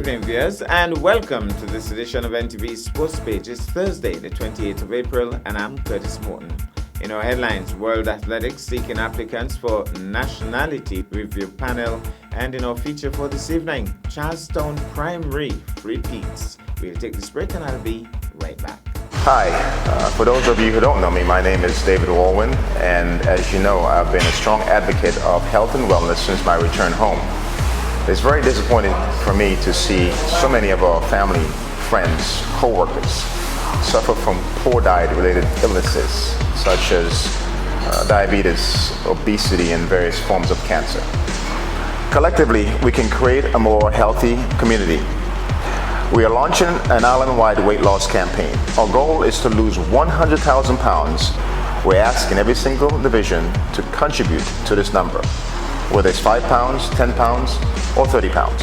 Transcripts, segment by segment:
evening, viewers, and welcome to this edition of NTV Sports Page. It's Thursday, the 28th of April, and I'm Curtis Morton. In our headlines, World Athletics seeking applicants for Nationality Review Panel, and in our feature for this evening, Charlestown Prime Reef repeats. We'll take this break, and I'll be right back. Hi, for those of you who don't know me, my name is David Walwyn, and as you know, I've been a strong advocate of health and wellness since my return home. It's very disappointing for me to see so many of our family, friends, co-workers suffer from poor diet-related illnesses such as diabetes, obesity, and various forms of cancer. Collectively, we can create a more healthy community. We are launching an island-wide weight loss campaign. Our goal is to lose 100,000 pounds. We're asking every single division to contribute to this number, whether it's 5 pounds, 10 pounds, or 30 pounds.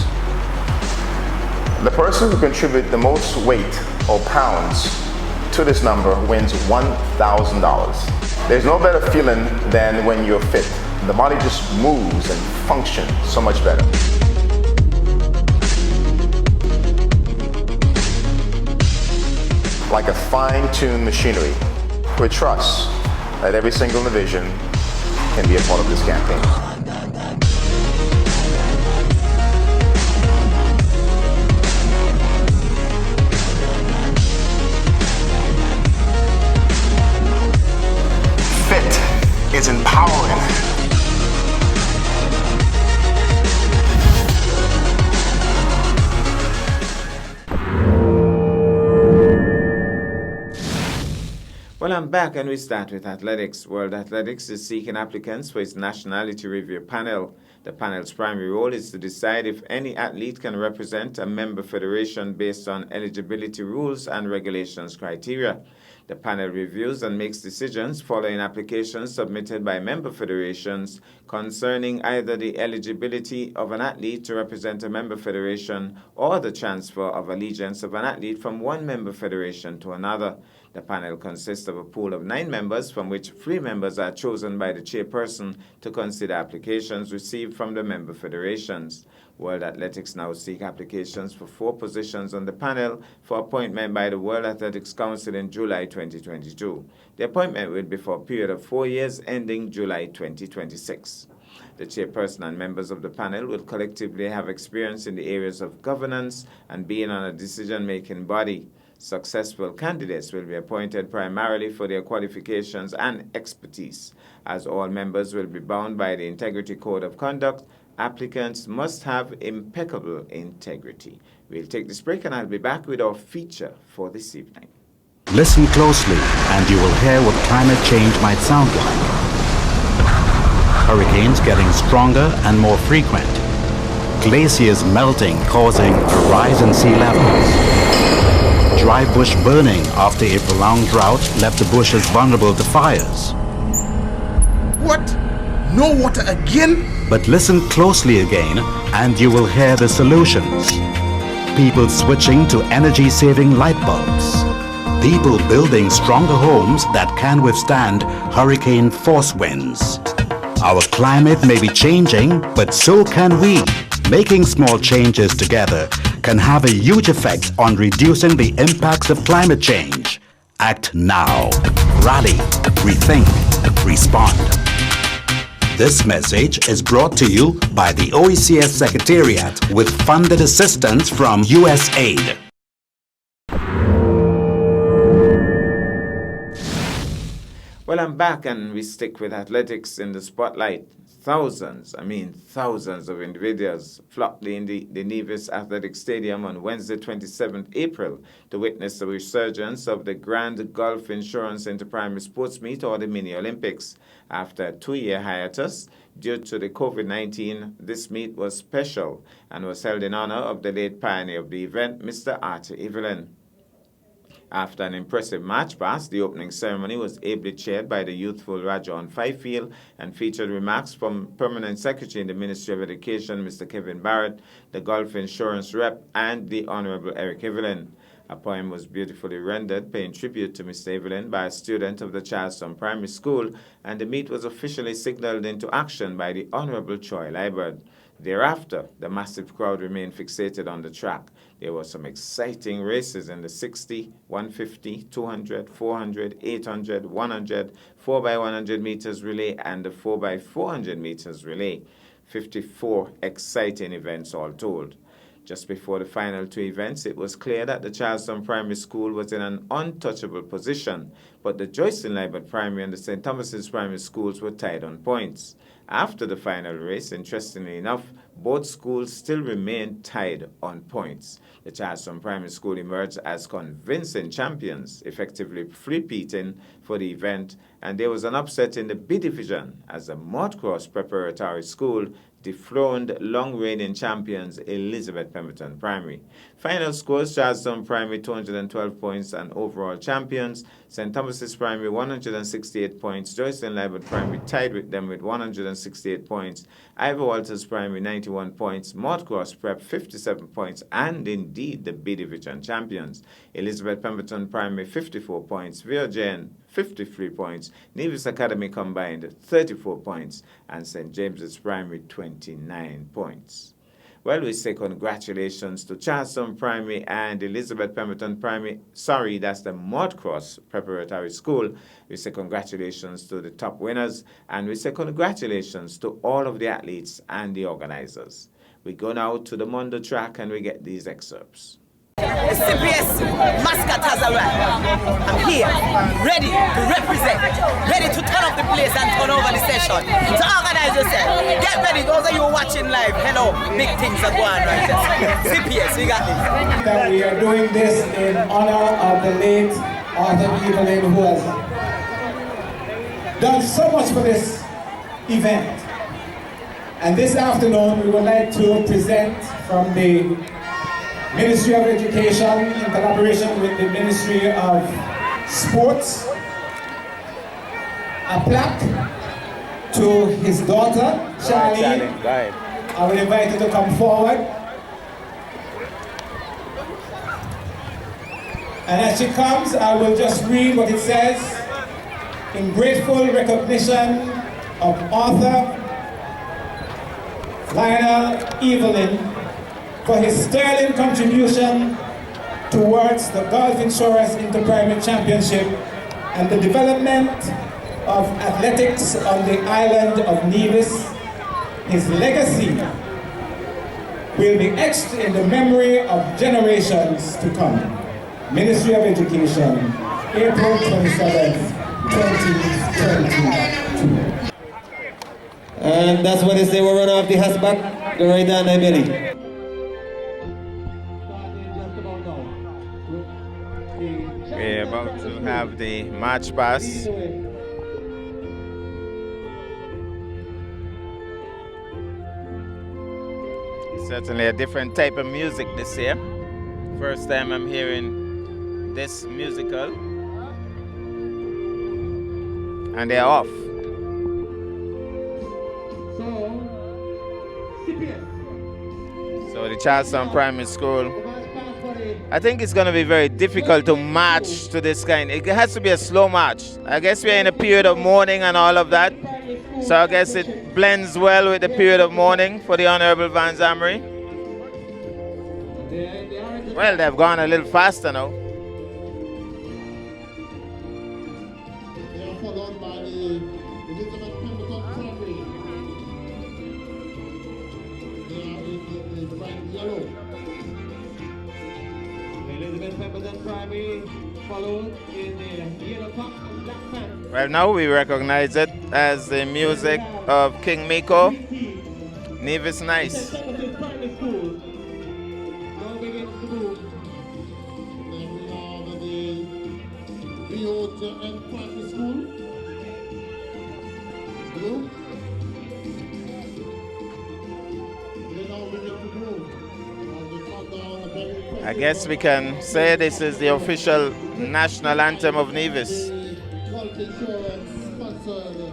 The person who contributes the most weight or pounds to this number wins $1,000. There's no better feeling than when you're fit. The body just moves and functions so much better. Like a fine-tuned machinery, we trust that every single division can be a part of this campaign. Fit is empowering. Well, I'm back, and we start with athletics. World Athletics is seeking applicants for its Nationality Review Panel. The panel's primary role is to decide if any athlete can represent a member federation based on eligibility rules and regulations criteria. The panel reviews and makes decisions following applications submitted by member federations concerning either the eligibility of an athlete to represent a member federation or the transfer of allegiance of an athlete from one member federation to another. The panel consists of a pool of 9 members, from which 3 members are chosen by the chairperson to consider applications received from the member federations. World Athletics now seek applications for 4 positions on the panel for appointment by the World Athletics Council in July 2022. The appointment will be for a period of 4 years ending July 2026. The chairperson and members of the panel will collectively have experience in the areas of governance and being on a decision-making body. Successful candidates will be appointed primarily for their qualifications and expertise. As all members will be bound by the Integrity Code of Conduct, applicants must have impeccable integrity. We'll take this break, and I'll be back with our feature for this evening. Listen closely and you will hear what climate change might sound like. Hurricanes getting stronger and more frequent. Glaciers melting, causing a rise in sea levels. Dry bush burning after a prolonged drought left the bushes vulnerable to fires. What? No water again? But listen closely again and you will hear the solutions. People switching to energy-saving light bulbs. People building stronger homes that can withstand hurricane force winds. Our climate may be changing, but so can we. Making small changes together can have a huge effect on reducing the impacts of climate change. Act now. Rally. Rethink. Respond. This message is brought to you by the OECS Secretariat with funded assistance from USAID. Well, I'm back, and we stick with athletics in the spotlight. Thousands of individuals flocked in the Nevis Athletic Stadium on Wednesday, 27th April to witness the resurgence of the Grand Gulf Insurance Inter-Primary Sports Meet, or the Mini Olympics. After a 2-year hiatus due to the COVID-19, this meet was special and was held in honor of the late pioneer of the event, Mr. Arthur Evelyn. After an impressive march past, the opening ceremony was ably chaired by the youthful Rajon Fifield and featured remarks from Permanent Secretary in the Ministry of Education, Mr. Kevin Barrett, the Gulf Insurance Rep, and the Honorable Eric Evelyn. A poem was beautifully rendered, paying tribute to Mr. Evelyn by a student of the Charlestown Primary School, and the meet was officially signaled into action by the Honorable Troy Liburd. Thereafter, the massive crowd remained fixated on the track. There were some exciting races in the 60, 150, 200, 400, 800, 100, 4x100 meters relay, and the 4x400 meters relay. 54 exciting events all told. Just before the final two events, it was clear that the Charlestown Primary School was in an untouchable position, but the Joycelyn Liebert Primary and the St. Thomas's Primary Schools were tied on points. After the final race, interestingly enough, both schools still remained tied on points. The Charlestown Primary School emerged as convincing champions, effectively repeating for the event, and there was an upset in the B division as the Mudcross Preparatory School dethroned long-reigning champions Elizabeth Pemberton Primary. Final scores: Charlestown Primary 212 points and overall champions, St. Thomas's Primary 168 points, Joycelyn Liebert Primary tied with them with 168 points, Ivor Walters Primary 91 points, Mudcross Prep 57 points, and indeed the B Division champions. Elizabeth Pemberton Primary 54 points, Virgin 53 points, Nevis Academy combined 34 points, and St. James's Primary 29 points. Well, we say congratulations to Charlestown Primary and Elizabeth Pemberton Primary. Sorry, that's the Mudcross Preparatory School. We say congratulations to the top winners, and we say congratulations to all of the athletes and the organizers. We go now to the Mondo track and we get these excerpts. The CPS mascot has arrived. I'm here, ready to represent, ready to turn up the place and turn over the session. So organize yourself. Get ready. Those of you watching live, hello, big things are going right there. CPS, we got this. That we are doing this in honor of the late Arthur Evelyn, who has done so much for this event. And this afternoon, we would like to present from the Ministry of Education in collaboration with the Ministry of Sports a plaque to his daughter, Charlene. I will invite you to come forward. And as she comes, I will just read what it says. In grateful recognition of Arthur Lionel Evelyn for his sterling contribution towards the Gulf Insurance Inter-Primary Championship and the development of athletics on the island of Nevis, his legacy will be etched in the memory of generations to come. Ministry of Education, April 27, 2022. And that's what they say, we'll run off the hatchback, go right down their belly. We're about to have the march pass. Certainly a different type of music this year. First time I'm hearing this musical. And they're off. So the Charlestown Primary School, I think it's going to be very difficult to march to this kind. It has to be a slow march. I guess we're in a period of mourning and all of that. So I guess it blends well with the period of mourning for the Honorable Van Zamri. Well, they've gone a little faster now. Followed by the Elizabeth Pemberton Primary. They are in the bright yellow. Elizabeth Pemberton Primary followed in the yellow top and black pants. Well, now we recognize it as the music of King Miko. Nevis Nice. Then we have the VOJN Primary School. Blue. They now begin to move. As we come down the very I guess we can say this is the official national anthem of Nevis. Gulf Insurance sponsored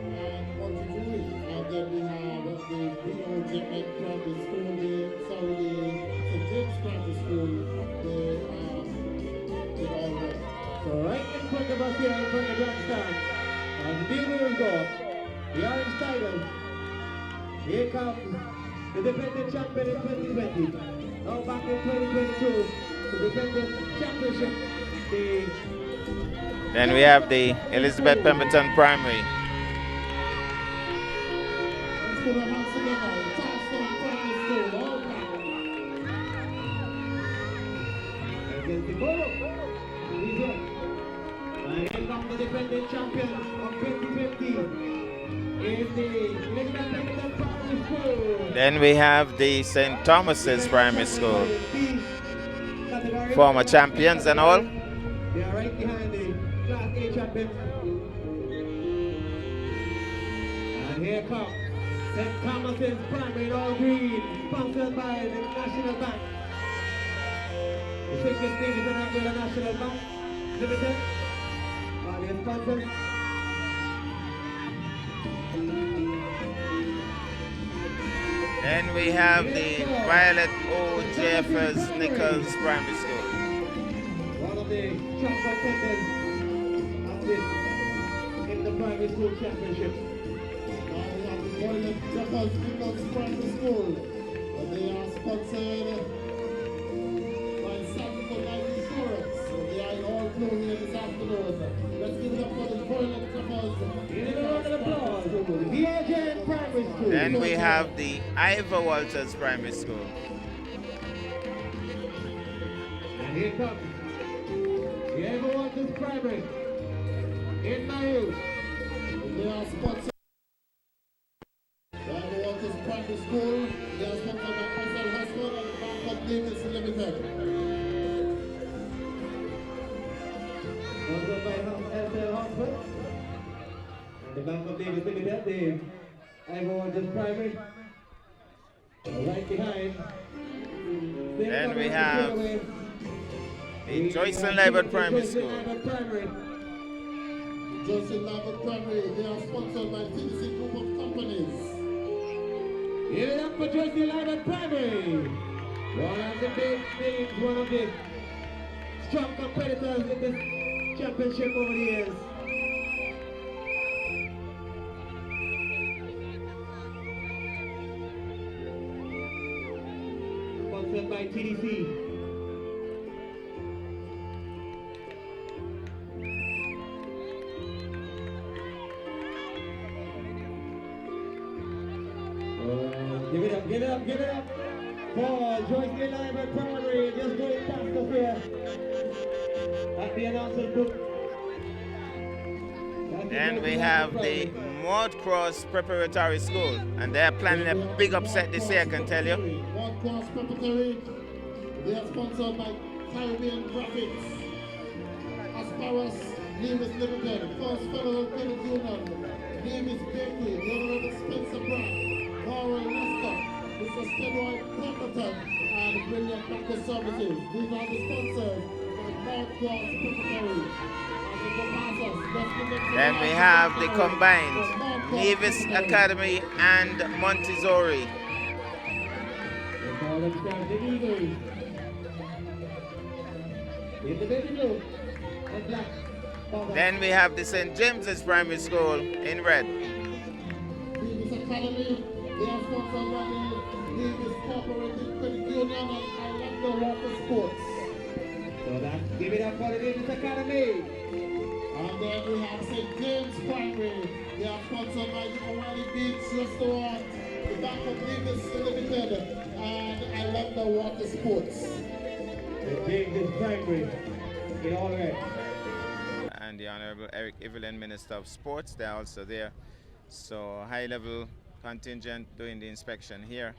and multi-jury. And then we have the VOJN Primary School, the St. James Primary School, they all went. So right in front of us here, in front of the grandstand, and here we will go. The orange title Here comes the defending champion in 2020. Now back in 2022 to defend the championship. Then we have the Elizabeth Pemberton Primary. And here comes the defending champion of 2020 in the Elizabeth Pemberton Primary School. Then we have the St. Thomas's Primary School. Former champions and all. They are right behind the Class A champions. And here comes St. Thomas's Primary in all green, sponsored by the National Bank. The sickest name is an Angola National Bank Limited. Their sponsors. Then we have the Violet O. Jeffers Nichols Primary School. One of the top contenders at this in the primary school championship. Now we have the Violet Jeffers Nichols Primary School. They are sponsored by Sanford Life Insurance. They are all blue here this afternoon. Let's give it up for the Violet Jeffers. Give it a round of applause. VHN Primary School. Then we have the Ivor Walters Primary School. And here comes the Ivor Walters Primary in Mayu. They are sponsored by the Walters Primary School. They are sponsored by Crystal Hospital and Bank of Davis Limited. Sponsored by SL Hospital and the Bank of Davis Limited. The Ivor Walters Primary right behind. Then we have the Joyce and Libert Primary School. Joyce and Libert Primary, they are sponsored by TDC Group of Companies. Give it up for Joyce and Libert Primary. One of the big names, one of the strong competitors in this championship over the years. Sponsored by TDC. Give it up for Joyce Libert Primary, just going past us here at the announcer's booth. Then we have the Maud Cross Preparatory School, and they're planning a big upset this year, I can tell you. Maud Cross Preparatory, they are sponsored by Caribbean Graphics, Asparas, Lewis Limited, First Federal Credit Union, Davis Bakery, the Honorable Spencer Brand, Laurel Lester, Mr. Stedward Pemberton, and Brilliant Banker Services. These are the sponsors for the Maud Cross Preparatory. Then we have the combined Nevis Academy and Montessori. Then we have the St. James's Primary School in red. Nevis Academy, they are sponsored by the Nevis Cooperative Credit Union and Orlando Water Sports. So that's give it up for the Nevis Academy. And then we have St. James Primary. They are sponsored by the O'Reilly Beach Restaurant, the Bank of Davis Limited, and Orlando Water Sports. St. James Primary in all red. And the Honorable Eric Evelyn, Minister of Sports, they're also there. So high-level contingent doing the inspection here.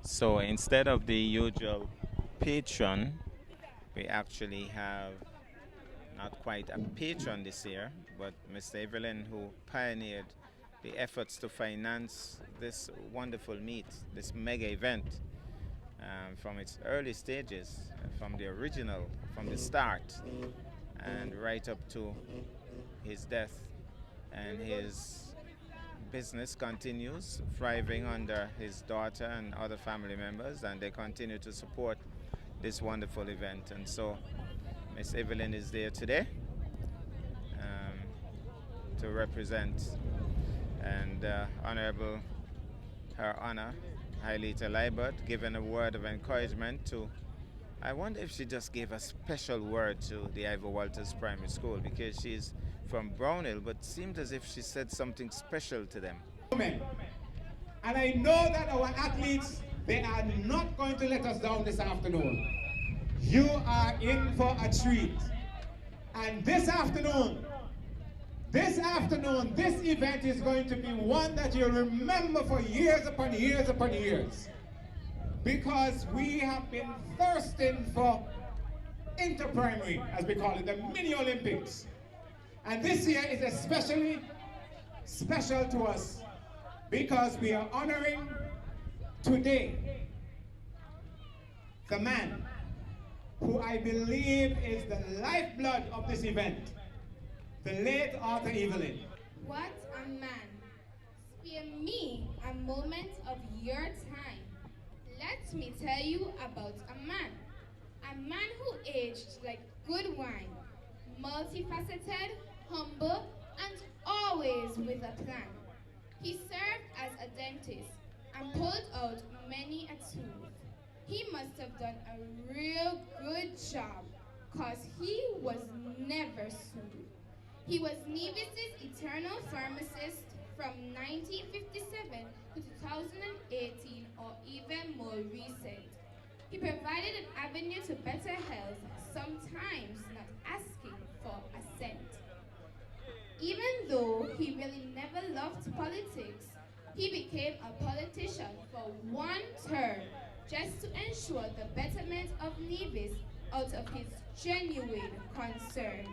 So instead of the usual patron, we actually have not quite a patron this year, but Mr. Evelyn, who pioneered the efforts to finance this wonderful meet, this mega event, from its early stages, from the original, from the start, and right up to his death and his business continues thriving under his daughter and other family members, and they continue to support this wonderful event. And so Miss Evelyn is there today to represent, and Honorable Her Honor Hailita Liebert given a word of encouragement to, I wonder if she just gave a special word to the Ivor Walters Primary School, because she's from Brownhill, but seemed as if she said something special to them. And I know that our athletes, they are not going to let us down this afternoon. You are in for a treat. And this afternoon, this event is going to be one that you'll remember for years upon years upon years. Because we have been thirsting for inter-primary, as we call it, the mini Olympics. And this year is especially special to us because we are honoring today the man who I believe is the lifeblood of this event, the late Arthur Evelyn. What a man. Spare me a moment of your time. Let me tell you about a man who aged like good wine, multifaceted, humble, and always with a plan. He served as a dentist and pulled out many a tooth. He must have done a real good job, cause he was never sued. He was Nevis' eternal pharmacist from 1957 to 2018, or even more recent. He provided an avenue to better health, sometimes not asking for a cent. Even though he really never loved politics, he became a politician for one term just to ensure the betterment of Nevis out of his genuine concern.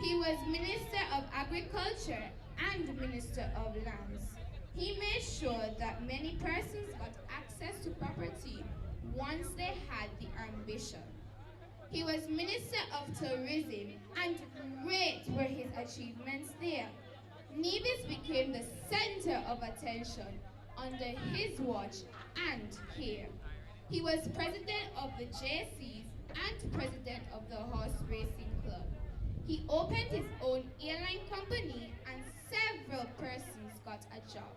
He was Minister of Agriculture and Minister of Lands. He made sure that many persons got access to property once they had the ambition. He was Minister of Tourism, and great were his achievements there. Nevis became the center of attention under his watch and care. He was president of the JCs and president of the Horse Racing Club. He opened his own airline company and several persons got a job.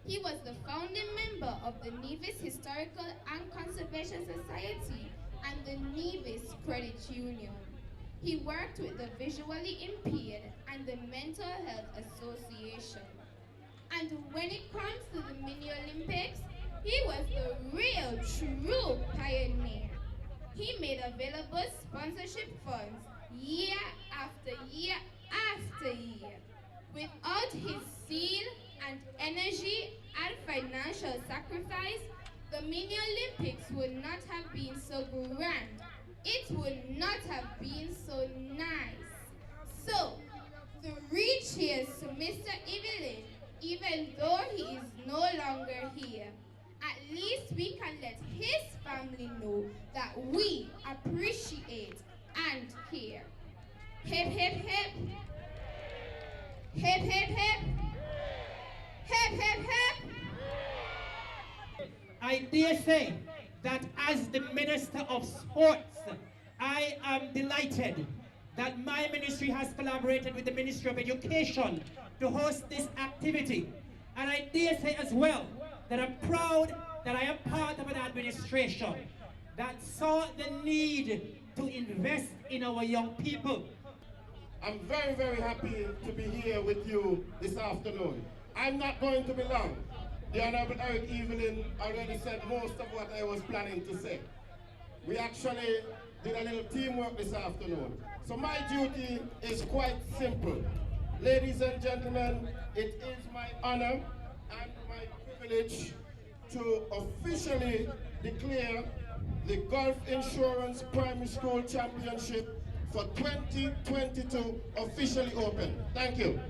He was the founding member of the Nevis Historical and Conservation Society and the Nevis Credit Union. He worked with the visually impaired and the Mental Health Association. And when it comes to the Mini Olympics, he was the real true pioneer. He made available sponsorship funds year after year after year. Without his zeal and energy and financial sacrifice, the Mini Olympics would not have been so grand. It would not have been so nice. So, 3 cheers to Mr. Evelyn, even though he is no longer here. At least we can let his family know that we appreciate and care. Hip, hip, hip. Hip, hip, hip. Hip, hip, hip. I dare say that as the Minister of Sports, I am delighted that my ministry has collaborated with the Ministry of Education to host this activity. And I dare say as well that I'm proud that I am part of an administration that saw the need to invest in our young people. I'm very, very happy to be here with you this afternoon. I'm not going to be long. The Honorable Eric Evelyn already said most of what I was planning to say. We actually did a little teamwork this afternoon. So my duty is quite simple. Ladies and gentlemen, it is my honor and my privilege to officially declare the Gulf Insurance Primary School Championship for 2022 officially open. Thank you.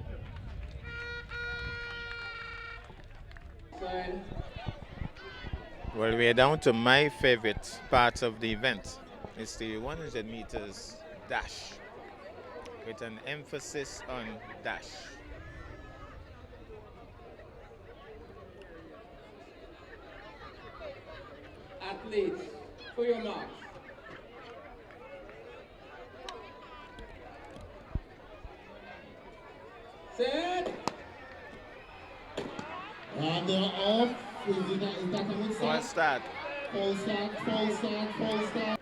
Well, we are down to my favorite part of the event. It's the 100 meters dash, with an emphasis on dash. Athletes, for your marks. Set. And they're off. Is that a good False start? start. False start.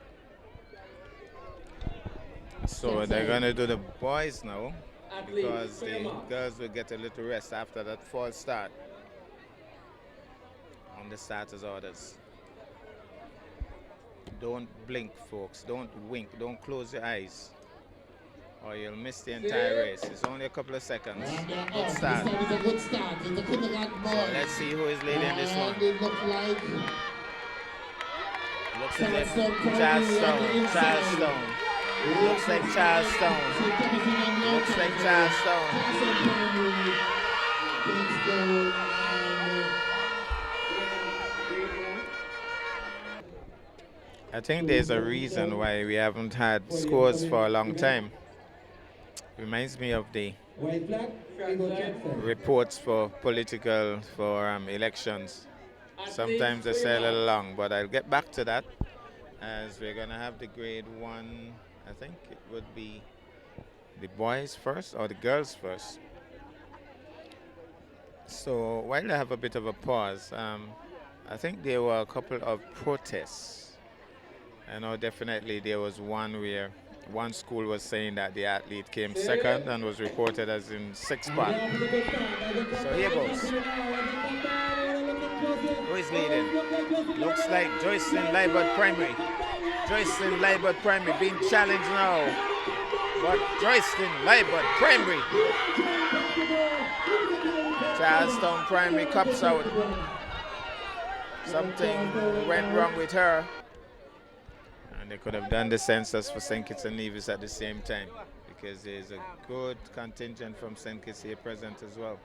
So they're going to do the boys now Athletes, because for your the marks. girls will get a little rest after that false start on the starters' orders. Don't blink, folks. Don't wink. Don't close your eyes, or you'll miss the entire race. It's only a couple of seconds. And they're Good off. start. This time is a good start. It's the kindergarten So boys. let's see who is leading this one. And it looks like Looks as if Charles Charles Stone on the Stone. inside. Charles Stone. Looks like Charles Stone. St. Thomas is on the Looks outside. like Charles Stone. Charles Primary takes goal and I think there's a reason why we haven't had scores for a long time. Reminds me of the White flag, we go transfer. reports for elections. Sometimes they say a little long, but I'll get back to that as we're going to have the grade 1. I think it would be the boys first or the girls first. So while I have a bit of a pause, I think there were a couple of protests. I know definitely there was one where one school was saying that the athlete came second and was reported as in sixth spot. So here goes. Who is leading? Looks like Joycelyn Libert Primary. Joycelyn Libert Primary being challenged now. But Joycelyn Libert Primary. Charlestown Primary cups out. Something went wrong with her. And they could have done the census for St. Kitts and Nevis at the same time, because there's a good contingent from St. Kitts here present as well.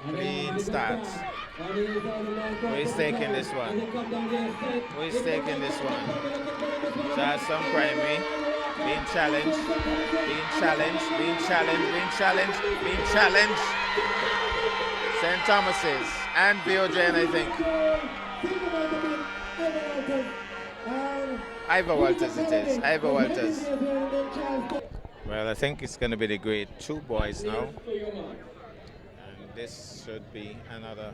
Clean starts. Who is taking this one? Who is taking this one? Charlestown Primary being challenged, being challenged, being challenged, being challenged, being challenged. St. Thomas's and VOJN, I think. Ivor Walters it is. Ivor Walters. Well, I think it's going to be the grade 2 boys now. And this should be another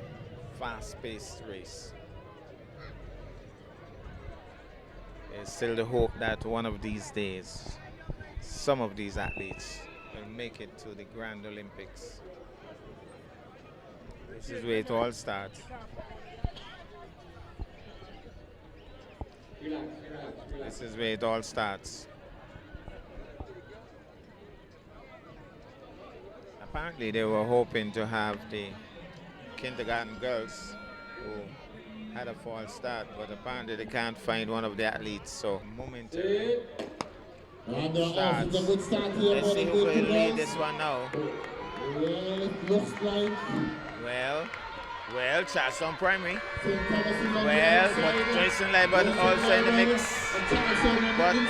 fast-paced race. There's still the hope that one of these days, some of these athletes will make it to the Grand Olympics. This is where it all starts. This is where it all starts. Apparently they were hoping to have the kindergarten girls who had a false start, but apparently they can't find one of the athletes, so momentarily starts. Let's see who will lead this one now. well, it looks like Well, Charlestown Primary. Well, but Joycelyn Libert also in the mix. But it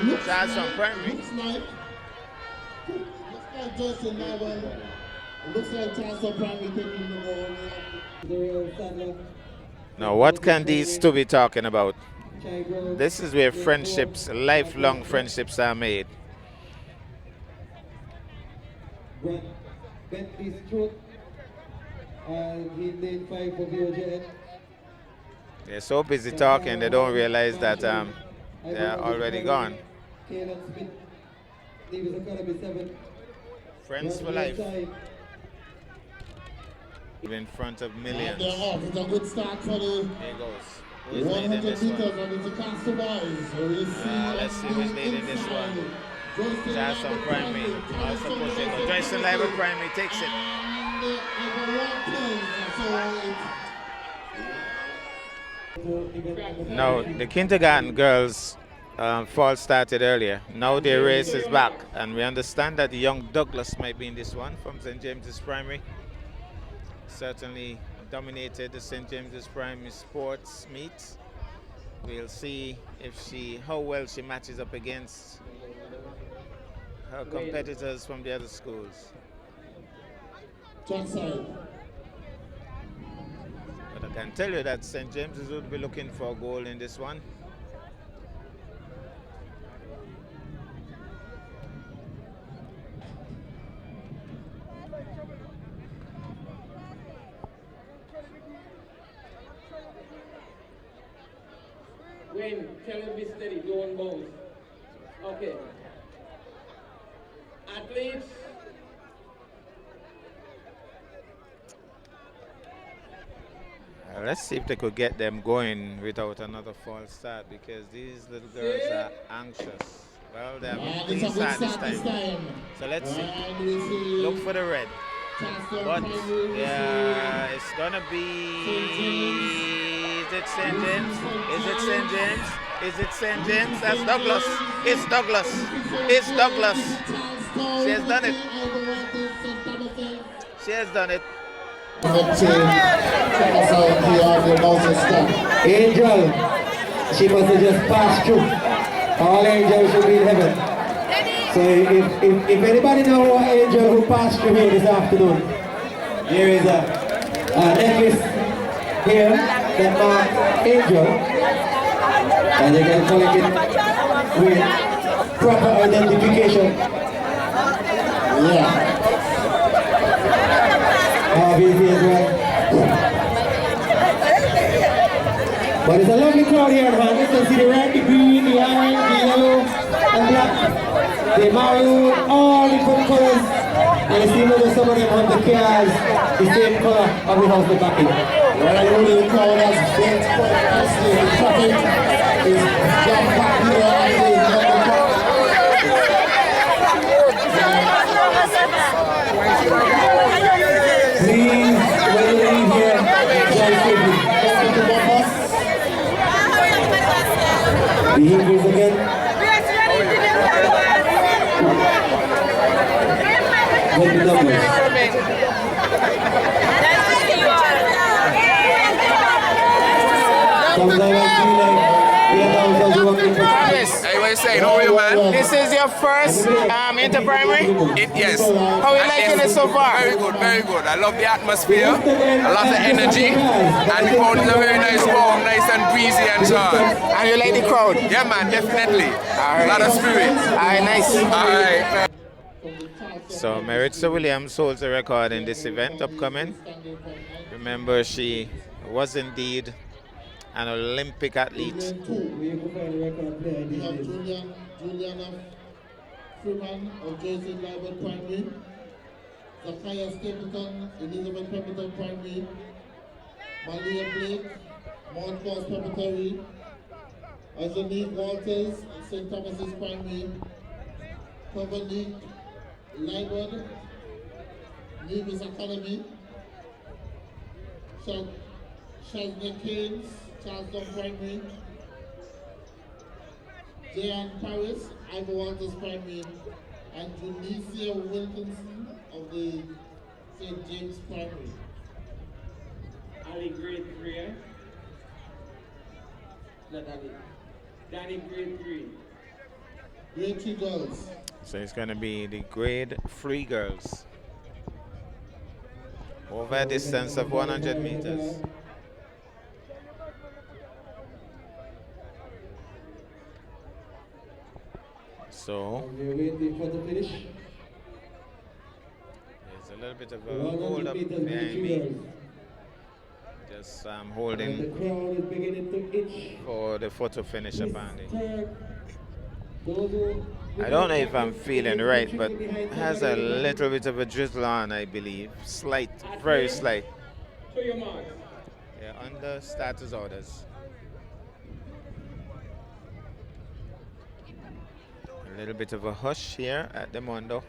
looks like Charlestown Primary. Joycelyn Libert. It looks like Charlestown Primary taking the ball. Now, what can these two be talking about? This is where friendships, lifelong friendships are made. Bentley Stroke, he lane 5 for VOJN. They're so busy talking, they don't realize that they're already gone. Kaelan Smith, Davis Academy 7. Friends for life. In front of millions. They're off. It's a good start for the There goes. Who is leading 100 this meters one? and it's a chance to boys. So we'll see Let's see who's leading this one. Charlestown Primary also pushing. Joycelyn Libert Primary takes it. Now, the kindergarten girls fall started earlier. Now their race is back, and we understand that the young Douglas might be in this one from St. James's Primary. Certainly dominated the St. James's Primary sports meet. We'll see how well she matches up against her competitors from the other schools. Track side. But I can tell you that St. James's would be looking for a goal in this one. Wayne, tell him be steady, don't bounce. Okay. Athletes. Let's see if they could get them going without another false start, because these little girls are anxious. Well, they have a clean start this time. So let's see. Look for the red. But yeah, it's gonna be. Is it St. James? Is it St. James? Is it St. James? That's Douglas. It's Douglas. It's Douglas. She has done it. She has done it. Angel, she must have just passed through. All angels should be in heaven. So if anybody know an angel who passed through here this afternoon, there is a necklace here that marks angel, and they can collect it with proper identification. Yeah. Obviously as well. But it's a lovely crowd here, man. You can see the red, the green, the orange, the yellow, and black. The maroon, all different colors. And you see maybe some of them have the cars, the same color of the house they're backing. Well, I know the crowd has been quite nicely. The traffic is jam packed here and please, when you leave here, drive safely. The Eagles again. Get the numbers. Sometimes I feel like we are now just working for Travis, hey, what you saying? How are you, man? This is your first inter-primary? Yes. How are you liking it so far? Very good, very good. I love the atmosphere. I love the energy. And the crowd is a very nice, warm, nice and breezy and so on. And you like the crowd? Yeah, man, definitely. All right. A lot of spirit. All right, nice. All right. So Maritza Williams holds a record in this event upcoming. Remember, she was indeed an Olympic athlete. We have Juliana Freeman of Jersey Library Primary, Zachariah Stapleton, Elizabeth Pemberton Primary, Malia Blake, Mount Cross Preparatory, Azanique Walters, St. Thomas's Primary, Pavanique Lywood, Nevis Academy, Shazna Keynes, Charleston Primary, Jan Paris, Ivor Walters Primary, and Junicia Wilkinson of the St. James Primary. Ali, grade 3, eh? Not Ali. Danny, grade 3. Grade 3 girls. So it's going to be the grade 3 girls. Over a distance of 100 meters. So There's a little bit of a hold up behind me. Just holding for the photo finish upon it. I don't know if I'm feeling right, but it has a little bit of a drizzle on, I believe. Slight, very slight. To your mark. Yeah, under status orders. A little bit of a hush here at the Mondo.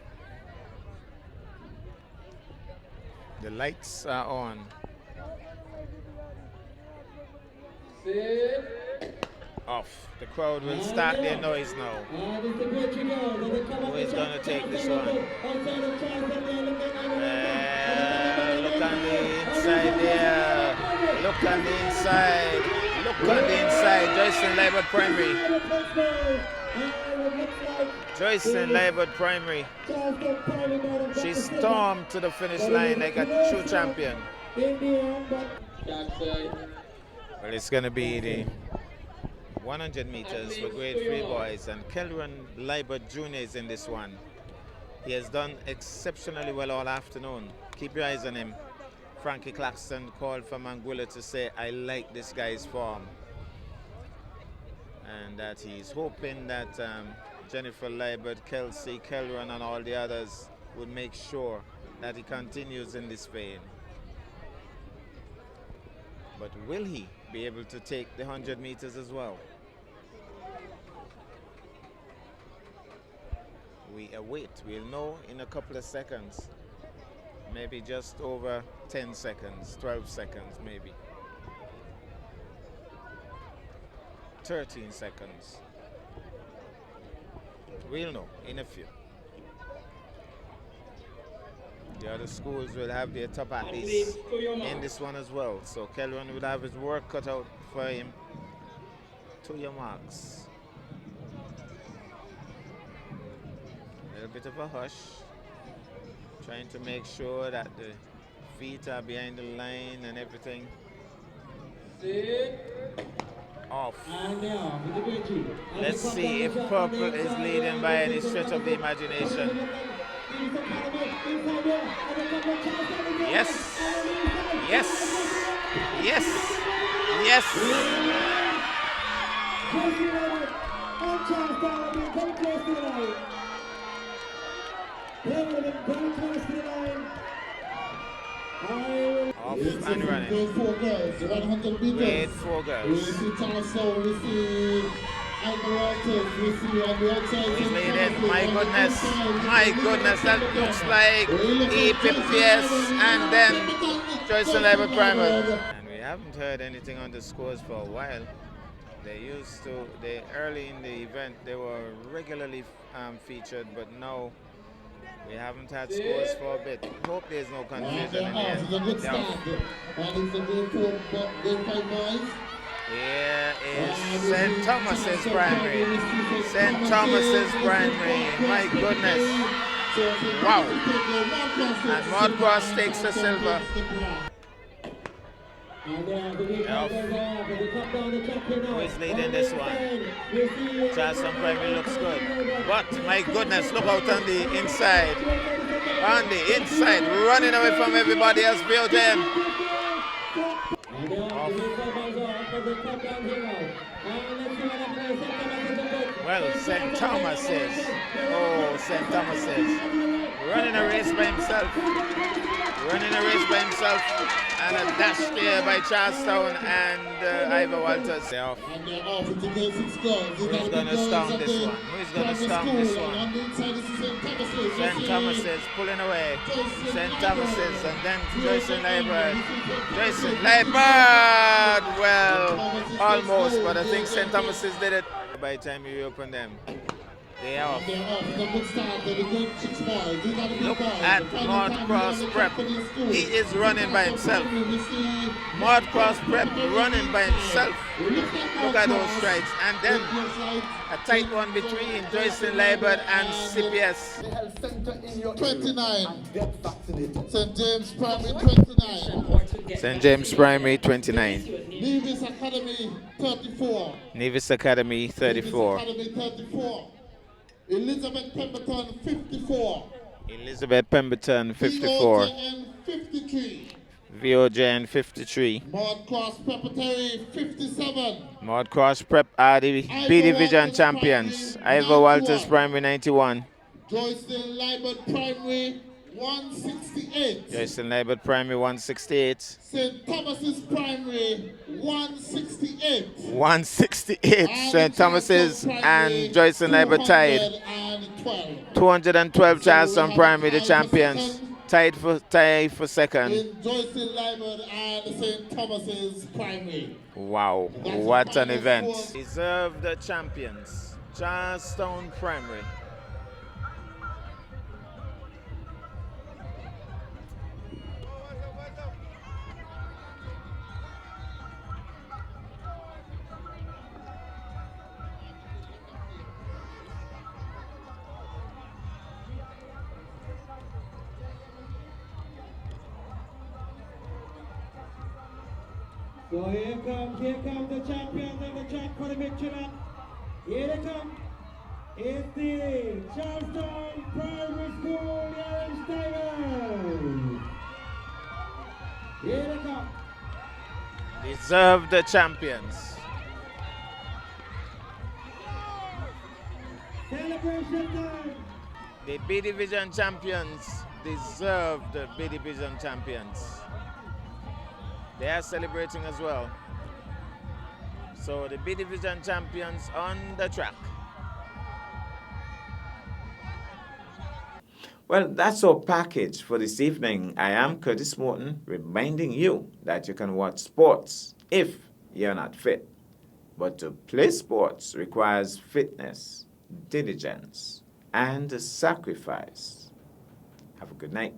The lights are on. Off. The crowd will start their noise now. Who is going to take this one? Look on the inside there. Look on the inside. Look on the inside, Joycelyn Labor Primary. Joycelyn Labor Primary. She stormed to the finish line like a true champion. Well, it's going to be the 100 meters for grade 3 boys, and Kelron Liebert Jr. is in this one. He has done exceptionally well all afternoon. Keep your eyes on him. Frankie Claxton called for Manguilla to say, I like this guy's form. And that he's hoping that Jennifer Liebert, Kelsey, Kelron, and all the others would make sure that he continues in this vein. But will he be able to take the 100 meters as well? We await. We'll know in a couple of seconds. Maybe just over 10 seconds, 12 seconds maybe. 13 seconds. We'll know in a few. The other schools will have their top athletes in this one as well. So Kelron would have his work cut out for him. To your marks. A little bit of a hush. Trying to make sure that the feet are behind the line and everything. Off. Let's see if purple is leading by any stretch of the imagination. Yes. Yes. Yes. Yes. Off and running. Grade 4 girls, 100 meters. Grade 4 girls. We see Tarso, we see Ivor Walters, we see on the outside. He's leading. My goodness, that looks like EPPS and then Joycelyn Labor Primer. And we haven't heard anything on the scores for a while. Early in the event, they were regularly featured, but now we haven't had scores for a bit. Hope there's no confusion in the end. Here is St. Thomas's Primary. St. Thomas's Primary. My goodness. Wow. And Maud Cross takes the silver. Who is leading this one? Charleston Primary looks good. But my goodness, look out on the inside. On the inside, running away from everybody else, built in. Well, St. Thomas's. Oh, St. Thomas's. Running a race by himself. And a dash there by Charlestown and Ivor Walters. They're off. Who's going to storm this one? St. Thomas's pulling away. St. Thomas's and then Joycelyn Labor. Well, almost, but I think St. Thomas's did it. By the time you open them, they are off. Look at Maud Cross Prep. He is running by himself. Maud Cross Prep running by himself. Look at those strides. And then a tight one between Joycelyn Labor and CPS. 29. St. James Primary 29. St. James Primary 29. Nevis Academy 34. Nevis Academy 34. Elizabeth Pemberton 54. Elizabeth Pemberton 54. VOJN 53. Maud Cross Preparatory 57. Maud Cross Prep are the B Division champions. Ivor Walters Primary 91. Joycelyn Liebert Primary 168. Joycelyn Liebert Primary 168. St. Thomas's Primary 168. 168. St. Thomas's and Joycelyn Liebert tied. 212 Charleston Primary, the champions. Tied for second. Joycelyn Liebert and St. Thomas's Primary. Wow, what an event. Deserve the champions. Charlestown Primary. So here come the champions of the track for the victory lap. Here they come. It's the Charlestown Primary School Orange Tigers. Here they come. Deserve the champions. Celebration time. The B Division champions deserve the B Division champions. They are celebrating as well. So the B Division champions on the track. Well, that's our package for this evening. I am Curtis Morton, reminding you that you can watch sports if you're not fit. But to play sports requires fitness, diligence, and sacrifice. Have a good night.